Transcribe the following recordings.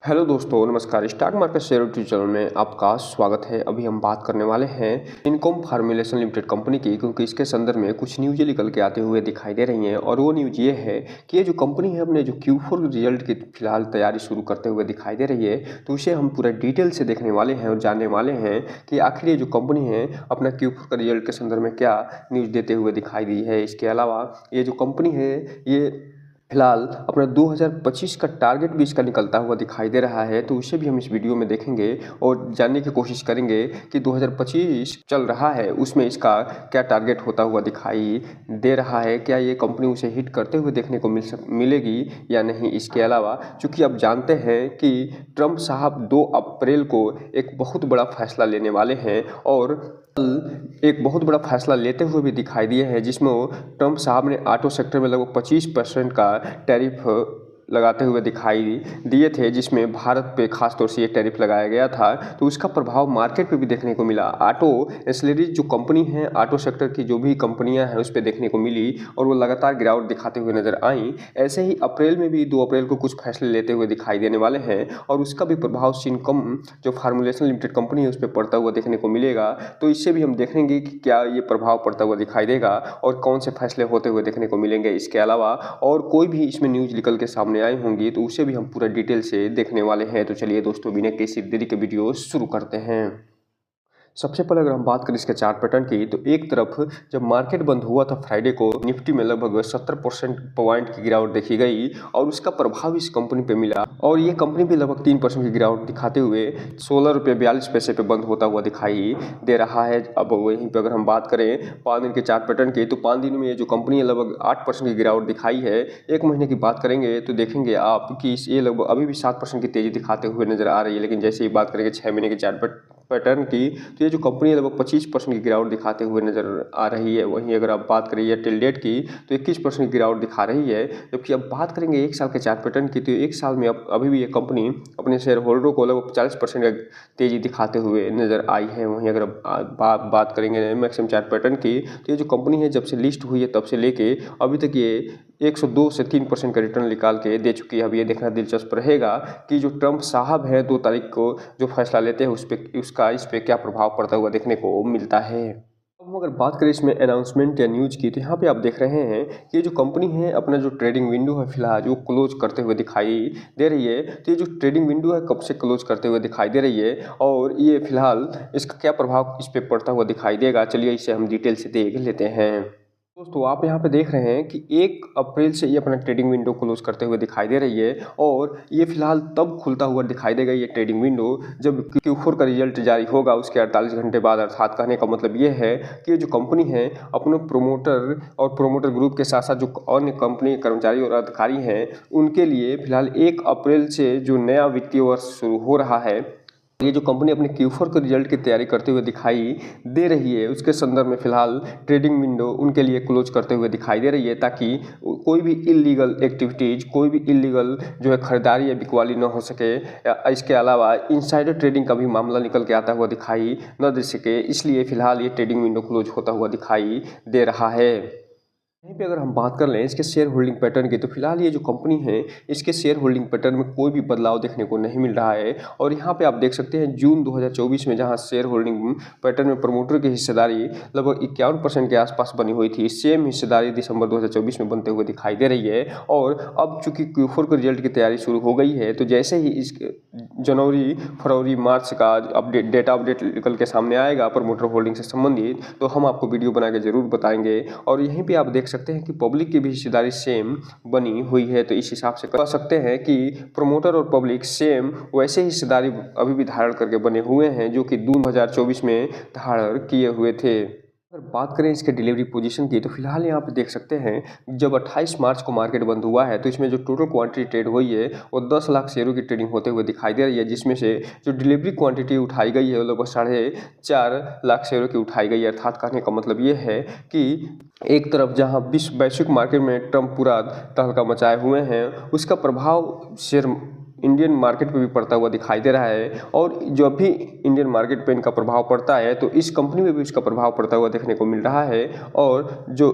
Hello दोस्तों, नमस्कार। Stock market share YouTube channel में आपका स्वागत है। अभी हम बात करने वाले हैं इनकॉम फार्मुलेशन लिमिटेड कंपनी की, क्योंकि इसके संदर्भ में कुछ न्यूज़ निकल के आते हुए दिखाई दे रही हैं। और वो न्यूज़ ये है कि ये जो कंपनी है अपने जो Q4 रिजल्ट की फिलहाल तैयारी शुरू करते हुए दिखाई दे रही है। तो उसे हम पूरा डिटेल से देखने वाले हैं और जानने वाले हैं कि आखिर ये जो कंपनी है अपना Q4 का रिजल्ट के संदर्भ में क्या न्यूज़ देते हुए दिखाई दी है। इसके अलावा ये जो कंपनी है ये फिलहाल अपना 2025 का टारगेट भी इसका निकलता हुआ दिखाई दे रहा है। तो उसे भी हम इस वीडियो में देखेंगे और जानने की कोशिश करेंगे कि 2025 चल रहा है उसमें इसका क्या टारगेट होता हुआ दिखाई दे रहा है, क्या ये कंपनी उसे हिट करते हुए देखने को मिलेगी या नहीं। इसके अलावा चूँकि आप जानते हैं कि ट्रंप साहब 2 अप्रैल को एक बहुत बड़ा फैसला लेने वाले हैं और एक बहुत बड़ा फैसला लेते हुए भी दिखाई दिए हैं, जिसमें वो ट्रंप साहब ने ऑटो सेक्टर में लगभग 25% का टैरिफ लगाते हुए दिखाई दिए थे, जिसमें भारत पे खास तौर से ये टैरिफ लगाया गया था। तो उसका प्रभाव मार्केट पे भी देखने को मिला। ऑटो एंसिलरीज जो कंपनी है, ऑटो सेक्टर की जो भी कंपनियां हैं उस पर देखने को मिली और वो लगातार गिरावट दिखाते हुए नजर आई। ऐसे ही अप्रैल में भी 2 अप्रैल को कुछ फैसले लेते हुए दिखाई देने वाले हैं और उसका भी प्रभाव सिनकम जो फार्मुलेशन लिमिटेड कंपनी है उस पर पड़ता हुआ देखने को मिलेगा। तो इससे भी हम देखेंगे कि क्या ये प्रभाव पड़ता हुआ दिखाई देगा और कौन से फैसले होते हुए देखने को मिलेंगे। इसके अलावा और कोई भी इसमें न्यूज़ निकल के सामने आई होंगी तो उसे भी हम पूरा डिटेल से देखने वाले हैं। तो चलिए दोस्तों, बिना किसी देरी के वीडियो शुरू करते हैं। सबसे पहले अगर हम बात करें इसके चार्ट पैटर्न की, तो एक तरफ जब मार्केट बंद हुआ था फ्राइडे को, निफ्टी में लगभग 70% पॉइंट की गिरावट देखी गई और उसका प्रभाव इस कंपनी पे मिला और ये कंपनी भी लगभग 3% की गिरावट दिखाते हुए 16 रुपये 42 पैसे पे बंद होता हुआ दिखाई दे रहा है। अब वहीं पे अगर हम बात करें 5 दिन के चार्ट पैटर्न की, तो 5 दिन में ये जो कंपनी है लगभग 8% की गिरावट दिखाई है। एक महीने की बात करेंगे तो देखेंगे आप कि ये लगभग अभी भी 7% की तेजी दिखाते हुए नजर आ रही है। लेकिन जैसे ही बात करेंगे 6 महीने के चार्ट पैटर्न की, तो ये जो कंपनी है लगभग 25% की गिरावट दिखाते हुए नजर आ रही है। वहीं अगर आप बात करें टिल डेट की, तो 21% की गिरावट दिखा रही है। जबकि अब बात करेंगे 1 साल के चार्ट पैटर्न की, तो 1 साल में अब अभी भी ये कंपनी अपने शेयर होल्डरों को लगभग 40% का तेजी दिखाते हुए नजर आई है। वहीं अगर बात करेंगे मैक्सिमम चार्ट पैटर्न की, तो ये जो कंपनी है जब से लिस्ट हुई है तब से लेके अभी तक ये 102 से 3% का रिटर्न निकाल के दे चुकी है। अब ये देखना दिलचस्प रहेगा कि जो ट्रंप साहब है 2 तारीख को जो फैसला लेते हैं उसका इस पे क्या प्रभाव पड़ता हुआ देखने को मिलता है। अब अगर बात करें इसमें अनाउंसमेंट या न्यूज़ की, तो यहाँ पे आप देख रहे हैं कि ये जो कंपनी है अपना जो ट्रेडिंग विंडो है फिलहाल जो क्लोज करते हुए दिखाई दे रही है। तो ये जो ट्रेडिंग विंडो है कब से क्लोज करते हुए दिखाई दे रही है और ये फिलहाल इसका क्या प्रभाव इस पर पड़ता हुआ दिखाई देगा, चलिए इसे हम डिटेल से देख लेते हैं। दोस्तों, आप यहाँ पे देख रहे हैं कि 1 अप्रैल से ये अपना ट्रेडिंग विंडो क्लोज करते हुए दिखाई दे रही है और ये फिलहाल तब खुलता हुआ दिखाई देगा ये ट्रेडिंग विंडो जब Q4 का रिजल्ट जारी होगा उसके 48 घंटे बाद। अर्थात कहने का मतलब ये है कि ये जो कंपनी है अपने प्रोमोटर और प्रोमोटर ग्रुप के साथ साथ जो अन्य कंपनी कर्मचारी और अधिकारी हैं उनके लिए फिलहाल 1 अप्रैल से जो नया वित्तीय वर्ष शुरू हो रहा है, ये जो कंपनी अपने Q4 के रिजल्ट की तैयारी करते हुए दिखाई दे रही है उसके संदर्भ में फिलहाल ट्रेडिंग विंडो उनके लिए क्लोज करते हुए दिखाई दे रही है, ताकि कोई भी इलीगल एक्टिविटीज़, कोई भी इलीगल जो है खरीदारी या बिकवाली न हो सके। इसके अलावा इनसाइडर ट्रेडिंग का भी मामला निकल के आता हुआ दिखाई न दे सके, इसलिए फिलहाल ये ट्रेडिंग विंडो क्लोज होता हुआ दिखाई दे रहा है। यहीं पे अगर हम बात कर लें इसके शेयर होल्डिंग पैटर्न की, तो फिलहाल ये जो कंपनी है इसके शेयर होल्डिंग पैटर्न में कोई भी बदलाव देखने को नहीं मिल रहा है। और यहाँ पे आप देख सकते हैं जून 2024 में जहाँ शेयर होल्डिंग पैटर्न में प्रमोटर की हिस्सेदारी लगभग 51% के आसपास बनी हुई थी, सेम हिस्सेदारी दिसंबर 2024 में बनते हुए दिखाई दे रही है। और अब चूंकि Q4 के रिजल्ट की तैयारी शुरू हो गई है, तो जैसे ही इस जनवरी, फरवरी, मार्च का डेटा अपडेट निकल के सामने आएगा प्रमोटर होल्डिंग से संबंधित, तो हम आपको वीडियो बना के जरूर बताएंगे। और यहीं पर आप देख सकते हैं कि पब्लिक की भी हिस्सेदारी सेम बनी हुई है, तो इस हिसाब से कह सकते हैं कि प्रमोटर और पब्लिक सेम वैसे हिस्सेदारी अभी भी धारण करके बने हुए हैं जो कि 2024 में धारण किए हुए थे। अगर बात करें इसके डिलीवरी पोजीशन की, तो फिलहाल यहाँ पे देख सकते हैं जब 28 मार्च को मार्केट बंद हुआ है तो इसमें जो टोटल क्वांटिटी ट्रेड हुई है वो 10 लाख शेयरों की ट्रेडिंग होते हुए दिखाई दे रही है, जिसमें से जो डिलीवरी क्वांटिटी उठाई गई है वो लगभग 4.5 लाख शेयरों की उठाई गई है। अर्थात कहने का मतलब ये है कि एक तरफ जहां विश्व वैश्विक मार्केट में ट्रंप पूरा तहलका मचाए हुए हैं उसका प्रभाव शेयर इंडियन मार्केट पे भी पड़ता हुआ दिखाई दे रहा है। और जब भी इंडियन मार्केट पे इनका प्रभाव पड़ता है तो इस कंपनी में भी इसका प्रभाव पड़ता हुआ देखने को मिल रहा है। और जो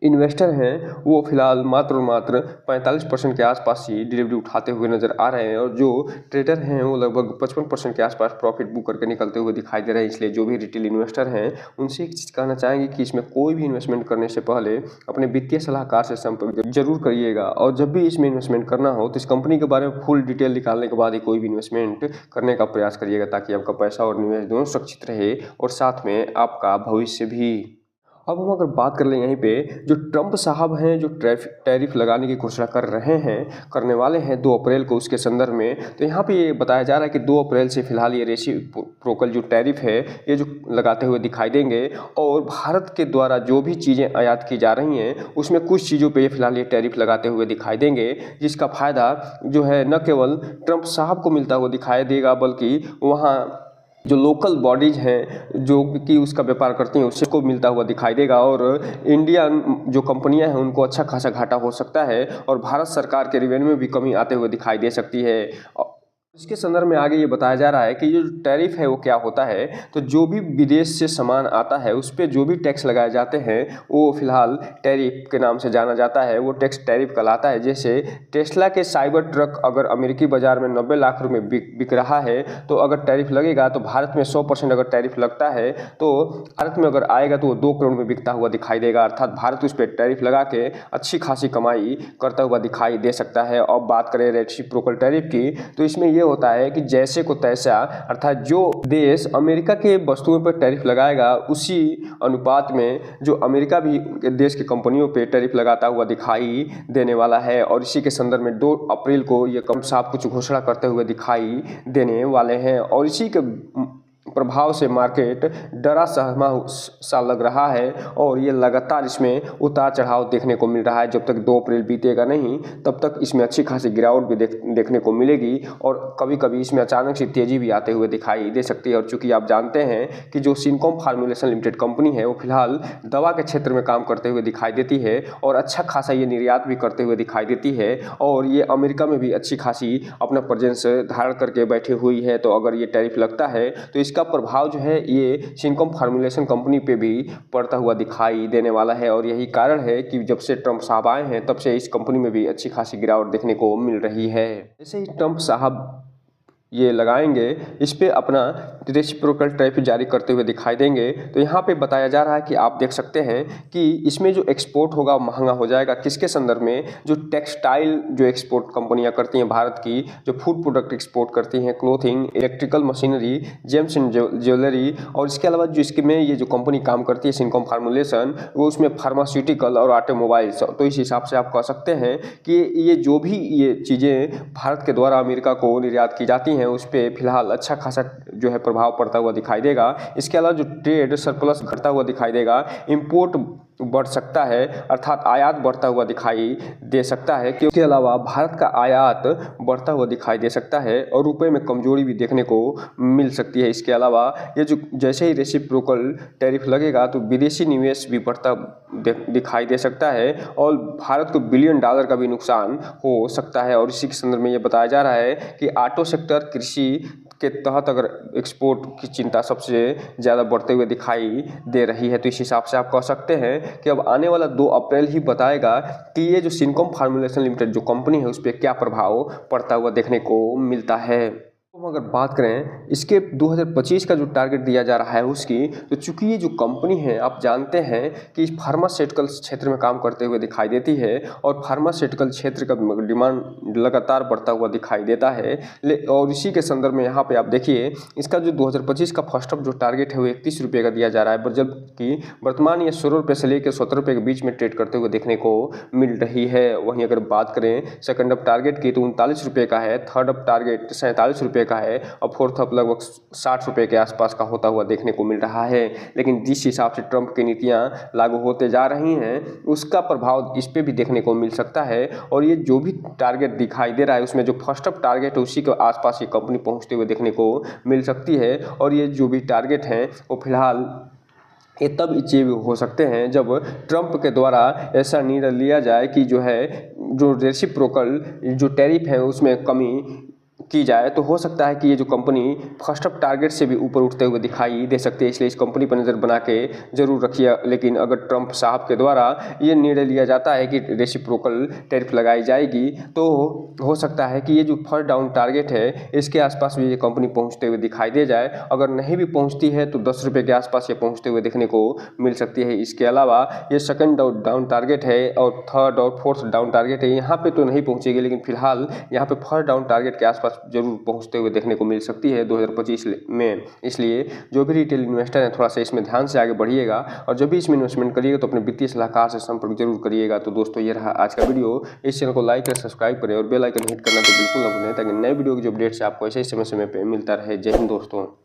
इन्वेस्टर हैं वो फिलहाल मात्र और मात्र 45% के आसपास ही डिलीवरी उठाते हुए नजर आ रहे हैं और जो ट्रेडर हैं वो लगभग 55% के आसपास प्रॉफिट बुक करके निकलते हुए दिखाई दे रहे हैं। इसलिए जो भी रिटेल इन्वेस्टर हैं उनसे एक चीज़ कहना चाहेंगे कि इसमें कोई भी इन्वेस्टमेंट करने से पहले अपने वित्तीय सलाहकार से संपर्क जरूर करिएगा और जब भी इसमें इन्वेस्टमेंट करना हो तो इस कंपनी के बारे में फुल डिटेल निकालने के बाद ही कोई भी इन्वेस्टमेंट करने का प्रयास करिएगा, ताकि आपका पैसा और निवेश दोनों सुरक्षित रहे और साथ में आपका भविष्य भी। अब हम अगर बात कर लें यहीं पे जो ट्रंप साहब हैं जो टैरिफ लगाने की घोषणा कर रहे हैं, करने वाले हैं 2 अप्रैल को, उसके संदर्भ में तो यहाँ पे ये बताया जा रहा है कि 2 अप्रैल से फिलहाल ये रेसिप्रोकल जो टैरिफ है ये जो लगाते हुए दिखाई देंगे और भारत के द्वारा जो भी चीज़ें आयात की जा रही हैं उसमें कुछ चीज़ों पे ये फिलहाल ये टैरिफ लगाते हुए दिखाई देंगे, जिसका फ़ायदा जो है न केवल ट्रंप साहब को मिलता हुआ दिखाई देगा बल्कि वहाँ जो लोकल बॉडीज हैं जो कि उसका व्यापार करती हैं उसको मिलता हुआ दिखाई देगा और इंडियन जो कंपनियां हैं उनको अच्छा खासा घाटा हो सकता है और भारत सरकार के रेवेन्यू में भी कमी आते हुए दिखाई दे सकती है। इसके संदर्भ में आगे ये बताया जा रहा है कि जो टैरिफ है वो क्या होता है, तो जो भी विदेश से सामान आता है उस पर जो भी टैक्स लगाए जाते हैं वो फिलहाल टैरिफ के नाम से जाना जाता है, वो टैक्स टैरिफ कहलाता है। जैसे टेस्ला के साइबर ट्रक अगर अमेरिकी बाजार में 90 लाख रुपए बिक रहा है तो अगर टैरिफ लगेगा तो भारत में 100% अगर टैरिफ लगता है तो भारत में अगर आएगा तो वो 2 करोड़ में बिकता हुआ दिखाई देगा, अर्थात भारत उस पर टैरिफ लगा के अच्छी खासी कमाई करता हुआ दिखाई दे सकता है। अब बात करें रेसिप्रोकल टैरिफ की तो इसमें ये होता है कि जैसे को तैसा, अर्थात जो देश अमेरिका के वस्तुओं पर टैरिफ लगाएगा उसी अनुपात में जो अमेरिका भी देश की कंपनियों पे टैरिफ लगाता हुआ दिखाई देने वाला है। और इसी के संदर्भ में 2 अप्रैल को ये कम साफ कुछ घोषणा करते हुए दिखाई देने वाले हैं और इसी के प्रभाव से मार्केट डरा सहमा सा लग रहा है और ये लगातार इसमें उतार चढ़ाव देखने को मिल रहा है। जब तक 2 अप्रैल बीतेगा नहीं तब तक इसमें अच्छी खासी गिरावट भी देखने को मिलेगी और कभी कभी इसमें अचानक से तेजी भी आते हुए दिखाई दे सकती है। और चूंकि आप जानते हैं कि जो सिनकॉम फार्मुलेशन लिमिटेड कंपनी है वो फिलहाल दवा के क्षेत्र में काम करते हुए दिखाई देती है और अच्छा खासा ये निर्यात भी करते हुए दिखाई देती है और ये अमेरिका में भी अच्छी खासी अपना प्रेजेंस धारण करके बैठी हुई है। तो अगर ये टैरिफ लगता है तो इसका प्रभाव जो है ये सिनकॉम फार्मुलेशन कंपनी पे भी पड़ता हुआ दिखाई देने वाला है और यही कारण है कि जब से ट्रंप साहब आए हैं तब से इस कंपनी में भी अच्छी खासी गिरावट देखने को मिल रही है। जैसे ही ट्रंप साहब ये लगाएंगे इस पे अपना रेसिप्रोकल टैरिफ जारी करते हुए दिखाई देंगे तो यहाँ पे बताया जा रहा है कि आप देख सकते हैं कि इसमें जो एक्सपोर्ट होगा महंगा हो जाएगा। किसके संदर्भ में, जो टेक्सटाइल जो एक्सपोर्ट कंपनियां करती हैं भारत की, जो फूड प्रोडक्ट एक्सपोर्ट करती हैं, clothing, electrical machinery, James and jewellery और इसके अलावा जो इसमें ये जो कंपनी काम करती है सिनकॉम फार्मुलेशन वो उसमें फार्मास्यूटिकल और ऑटोमोबाइल्स। तो इस हिसाब से आप कह सकते हैं कि ये जो भी ये चीज़ें भारत के द्वारा अमेरिका को निर्यात की जाती हैं उस पर फिलहाल अच्छा खासा जो है प्रभाव पड़ता हुआ दिखाई देगा। इसके अलावा जो ट्रेड सरप्लस घटता हुआ दिखाई देगा, इंपोर्ट बढ़ सकता है अर्थात आयात बढ़ता हुआ दिखाई दे सकता है, क्योंकि इसके अलावा भारत का आयात बढ़ता हुआ दिखाई दे सकता है और रुपए में कमजोरी भी देखने को मिल सकती है। इसके अलावा ये जो जैसे ही रेसिप्रोकल टैरिफ लगेगा तो विदेशी निवेश भी बढ़ता दिखाई दे सकता है और भारत को $1 बिलियन का भी नुकसान हो सकता है। और इसी के संदर्भ में ये बताया जा रहा है कि ऑटो सेक्टर, कृषि के तहत अगर एक्सपोर्ट की चिंता सबसे ज़्यादा बढ़ते हुए दिखाई दे रही है। तो इस हिसाब से आप कह सकते हैं कि अब आने वाला 2 अप्रैल ही बताएगा कि ये जो सिनकॉम फार्मुलेशन लिमिटेड जो कंपनी है उस पर क्या प्रभाव पड़ता हुआ देखने को मिलता है। हम अगर बात करें इसके 2025 का जो टारगेट दिया जा रहा है उसकी, तो चूंकि ये जो कंपनी है आप जानते हैं कि फार्मास्यूटिकल क्षेत्र में काम करते हुए दिखाई देती है और फार्मास्यूटिकल क्षेत्र का डिमांड लगातार बढ़ता हुआ दिखाई देता है। और इसी के संदर्भ में यहाँ पे आप देखिए इसका जो 2025 का फर्स्ट ऑफ जो टारगेट है वो 31 रुपये का दिया जा रहा है, जबकि वर्तमान ये 16 रुपये से लेकर 17 रुपये के बीच में ट्रेड करते हुए देखने को मिल रही है। वहीं अगर बात करें सेकंड ऑफ टारगेट की तो 39 रुपये का है, थर्ड ऑफ टारगेट 47 रुपये का है और फोर्थ अप लगभग 60 रुपये के आसपास का होता हुआ देखने को मिल रहा है। लेकिन जिस हिसाब से ट्रंप की नीतियां लागू होते जा रही हैं उसका प्रभाव इस पे भी देखने को मिल सकता है और ये जो भी टारगेट दिखाई दे रहा है उसमें जो फर्स्ट अप टारगेट है उसी के आसपास ये कंपनी पहुंचते हुए देखने को मिल सकती है। और ये जो भी टारगेट हैं वो फिलहाल ये तब अचीव हो सकते हैं जब ट्रंप के द्वारा ऐसा निर्णय लिया जाए कि जो है जो रेसिप्रोकल जो टैरिफ है उसमें कमी की जाए तो हो सकता है कि ये जो कंपनी फर्स्ट ऑफ टारगेट से भी ऊपर उठते हुए दिखाई दे सकती है। इसलिए इस कंपनी पर नज़र बना के जरूर रखिए। लेकिन अगर ट्रंप साहब के द्वारा ये निर्णय लिया जाता है कि रेसिप्रोकल टैरिफ लगाई जाएगी तो हो सकता है कि ये जो फर्स्ट डाउन टारगेट है इसके आसपास भी ये कंपनी पहुंचते हुए दिखाई दे जाए। अगर नहीं भी पहुंचती है तो 10 रुपये के आसपास ये पहुंचते हुए देखने को मिल सकती है। इसके अलावा ये सेकंड डाउन टारगेट है और थर्ड और फोर्थ डाउन टारगेट है, यहाँ पे तो नहीं पहुंचेगी, लेकिन फिलहाल यहाँ पे फर्स्ट डाउन टारगेट के आसपास जरूर पहुंचते हुए देखने को मिल सकती है 2025 में। इसलिए जो भी रिटेल इन्वेस्टर है थोड़ा सा इसमें ध्यान से आगे बढ़िएगा और जब भी इसमें इन्वेस्टमेंट करिएगा तो अपने वित्तीय सलाहकार से संपर्क जरूर करिएगा। तो दोस्तों ये रहा आज का वीडियो। इस चैनल को लाइक और सब्सक्राइब करें और बेल आइकन हिट करना तो बिल्कुल ना भूलें, ताकि नए वीडियो की जो अपडेट्स आपको ऐसे समय समय पे मिलता रहे। जय हिंद दोस्तों।